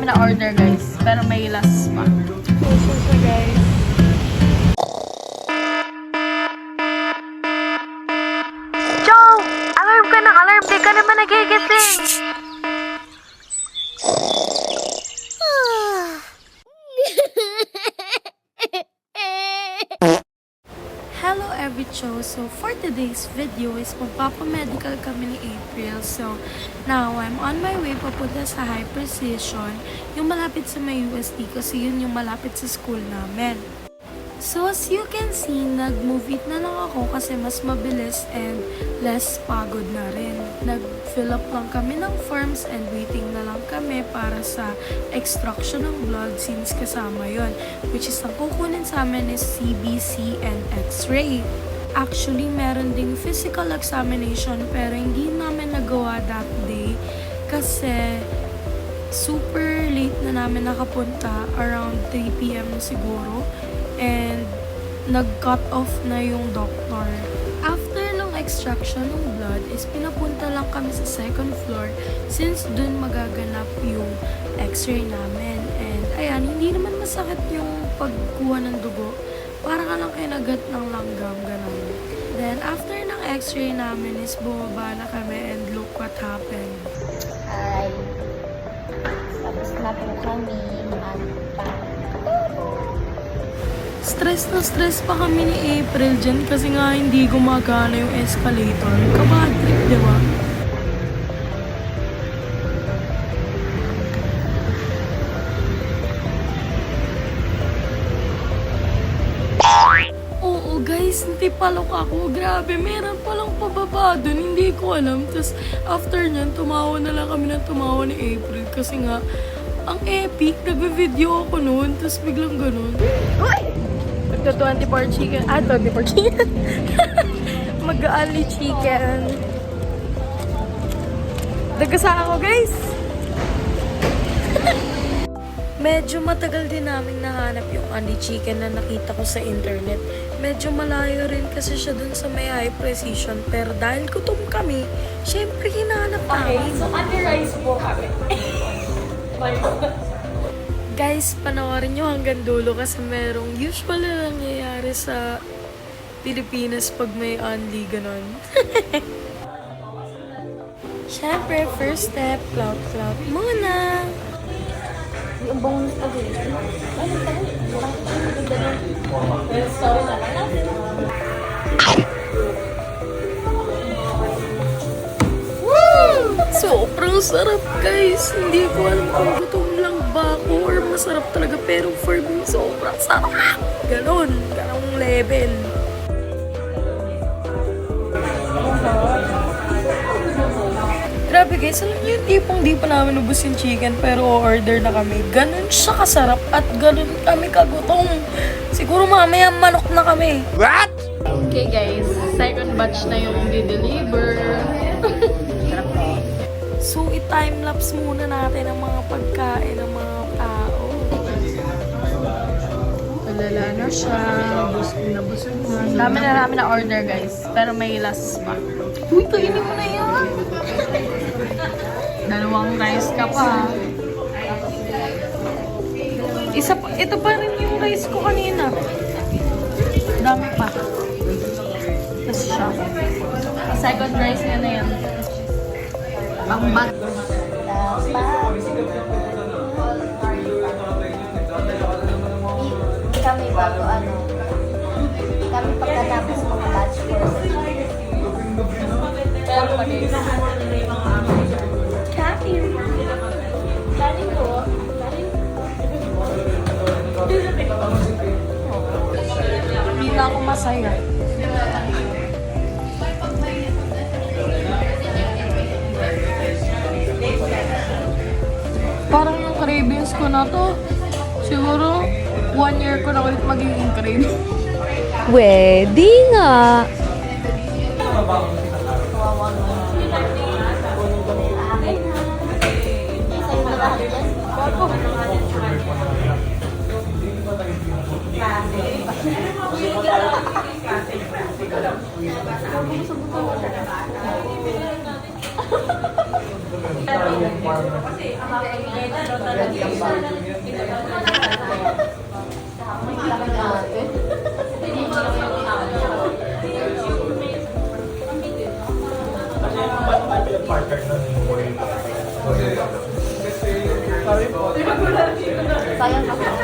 namin na order guys, pero may last pa. So guys. Joe! Alarm ka ng alarm! Di ka naman nagigising! Hello everycho! So for today's video is magpapamedical kami ni April. So now I'm on my way papunta sa High Precision, yung malapit sa may USD kasi yun yung malapit sa school namin. So as you can see, nag-move it na lang ako kasi mas mabilis and less pagod na rin. Nag-fill up lang kami ng forms and waiting na lang kami para sa extraction ng blood since kasama yon, which is ang kukunin sa amin is CBC and X-ray. Actually, meron ding physical examination pero hindi namin nagawa that day kasi super late na namin nakapunta, around 3 p.m. siguro. And nag-cut off na yung doctor. After ng extraction ng blood is pinapunta lang kami sa second floor since dun magaganap yung x-ray namin. And ayan, hindi naman masakit yung pagkuha ng dugo. Para ka lang kinagat ng langgam, ganun. Then after ng x-ray namin is bumaba na kami and look what happened. Ay, tapos na po kami. Stress pa kami ni April dyan kasi nga hindi gumagana yung escalator. Kabad trip, di ba? Oo guys, hindi palok ako. Grabe, meron palang pababa dun. Hindi ko alam. Tapos after nyan, tumawa na lang kami ng tumawa ni April kasi nga ang epic. Nagbe-video ako noon. Tapos biglang ganun. Uy! 24 chicken. 24 chicken. Mag-aali chicken. Dagasa ako, guys. Medyo matagal din namin nahanap yung Ali chicken na nakita ko sa internet. Medyo malayo rin kasi siya dun sa may High Precision. Pero dahil gutom kami, syempre hinahanap namin. Okay, so only rice po kami. Guys, panoorin nyo hanggang dulo kasi merong usual na nangyayari sa Pilipinas pag may only ganon. Siyempre, first step, cloud muna. Yung bonus pa din. Sobrang sarap guys. Hindi ko alam kung gutom lang ba ako or masarap talaga. Pero for me, sobrang sarap. Ganun level. Grabe guys, alam niyo yung tipong di pa namin ubus yung chicken pero order na kami. Ganun siya kasarap at ganun kami kagutom. Siguro mamaya manok na kami. What? Okay guys, second batch na yung di-deliver. So, i-timelapse muna natin ang mga pagkain ng mga tao. Malala na siya. Busog na. Dami na namin na order guys, pero may last pa. Uy, kainin mo na yan! Dalawang rice ka pa. Ito pa rin yung rice ko kanina. Dami pa. Tapos siya. Second rice niya na yan. Pang-bag. Kami bago kami pagkatapos mga batch course. Pero pa guys. Kanin ko. Hindi na ako masaya. Parang yung cravings ko na to, siguro 1 year ko na ulit magiging craving. Pwede nga. Sayang kasi.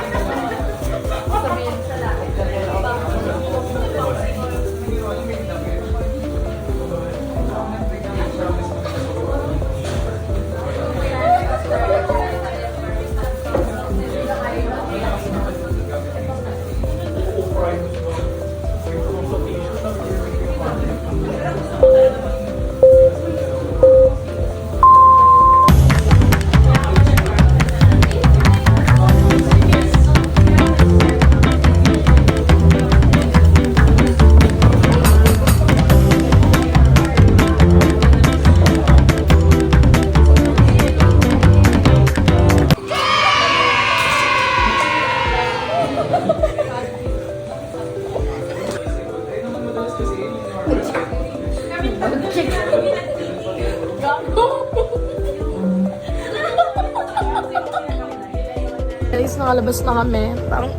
Guys, nakalabas na kami. Parang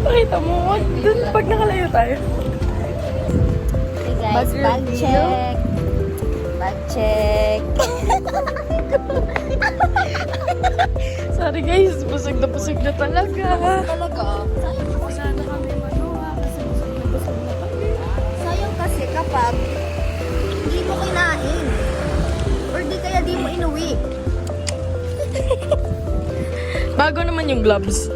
pakita mo. Dun, pag nakalayo tayo. Okay guys, Bag bag review. check. Bag check. Sorry guys, busog na talaga. Talaga? Sana kami manuwa kasi busog na kami. Sayang kasi kapag hindi mo kinain or di kaya di mo inuwi. Bago naman yung gloves.